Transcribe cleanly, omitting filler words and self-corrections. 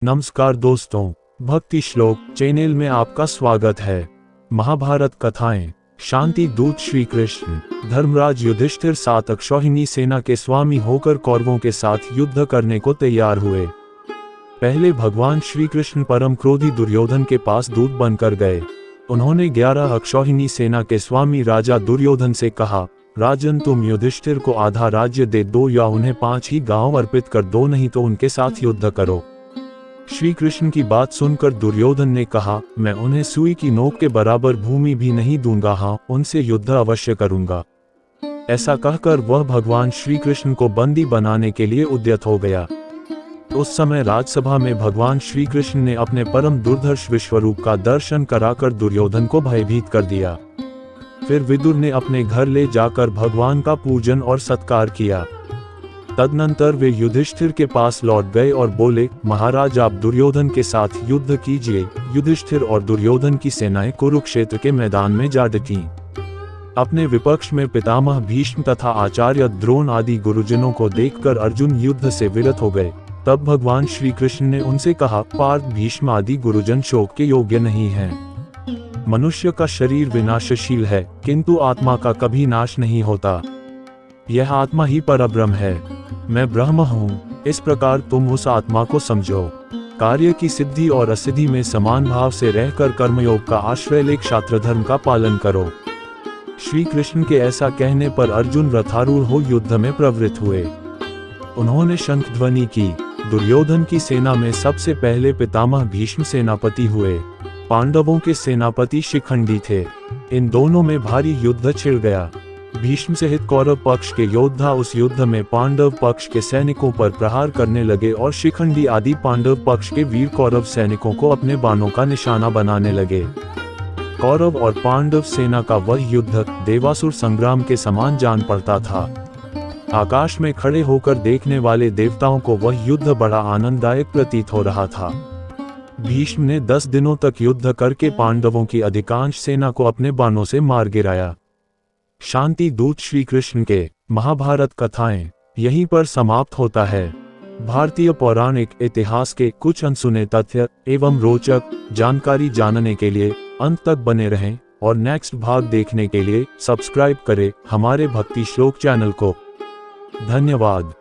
नमस्कार दोस्तों, भक्ति श्लोक चैनल में आपका स्वागत है। महाभारत कथाएं। शांति दूत श्री कृष्ण धर्मराज युधिष्ठिर 7 अक्षौहिणी सेना के स्वामी होकर कौरवों के साथ युद्ध करने को तैयार हुए। पहले भगवान श्री कृष्ण परम क्रोधी दुर्योधन के पास दूत बनकर गए। उन्होंने 11 अक्षौहिणी सेना के स्वामी राजा दुर्योधन से कहा, राजन तुम युधिष्ठिर को आधा राज्य दे दो या उन्हें 5 ही गांव अर्पित कर दो, नहीं तो उनके साथ युद्ध करो। श्री कृष्ण की बात सुनकर दुर्योधन ने कहा, मैं उन्हें सुई की नोक के बराबर भूमि भी नहीं दूंगा, हाँ उनसे युद्ध अवश्य करूंगा। ऐसा कहकर वह भगवान श्री कृष्ण को बंदी बनाने के लिए उद्यत हो गया। उस समय राजसभा में भगवान श्री कृष्ण ने अपने परम दुर्धर्ष विश्वरूप का दर्शन कराकर दुर्योधन को भयभीत कर दिया। फिर विदुर ने अपने घर ले जाकर भगवान का पूजन और सत्कार किया। तदनंतर वे युधिष्ठिर के पास लौट गए और बोले, महाराज आप दुर्योधन के साथ युद्ध कीजिए। युधिष्ठिर और दुर्योधन की सेनाएं कुरुक्षेत्र के मैदान में जा डटी। अपने विपक्ष में पितामह भीष्म तथा आचार्य द्रोण आदि गुरुजनों को देखकर अर्जुन युद्ध से विरत हो गए। तब भगवान श्री कृष्ण ने उनसे कहा, पार्थ भीष्म आदि गुरुजन शोक के योग्य नहीं हैं। मनुष्य का शरीर विनाशशील है, किंतु आत्मा का कभी नाश नहीं होता। यह आत्मा ही परब्रह्म है। मैं ब्रह्म हूँ। इस प्रकार तुम उस आत्मा को समझो। कार्य की सिद्धि और असिद्धि में समान भाव से रहकर कर्मयोग का आश्रय ले क्षात्र धर्म का पालन करो। श्री कृष्ण के ऐसा कहने पर अर्जुन रथारूढ़ हो युद्ध में प्रवृत्त हुए। उन्होंने शंख ध्वनि की। दुर्योधन की सेना में सबसे पहले पितामह भीष्म सेनापति हुए। पांडवों के सेनापति शिखंडी थे। इन दोनों में भारी युद्ध छिड़ गया। भीष्म सहित कौरव पक्ष के योद्धा उस युद्ध में पांडव पक्ष के सैनिकों पर प्रहार करने लगे और शिखंडी आदि पांडव पक्ष के वीर कौरव सैनिकों को अपने बाणों का निशाना बनाने लगे। कौरव और पांडव सेना का वह युद्ध देवासुर संग्राम के समान जान पड़ता था। आकाश में खड़े होकर देखने वाले देवताओं को वह युद्ध बड़ा आनंददायक प्रतीत हो रहा था। भीष्म ने 10 दिनों तक युद्ध करके पांडवों की अधिकांश सेना को अपने बाणों से मार गिराया। शांति दूत श्री कृष्ण के महाभारत कथाएं यहीं पर समाप्त होता है। भारतीय पौराणिक इतिहास के कुछ अनसुने तथ्य एवं रोचक जानकारी जानने के लिए अंत तक बने रहें और नेक्स्ट भाग देखने के लिए सब्सक्राइब करें हमारे भक्ति श्लोक चैनल को। धन्यवाद।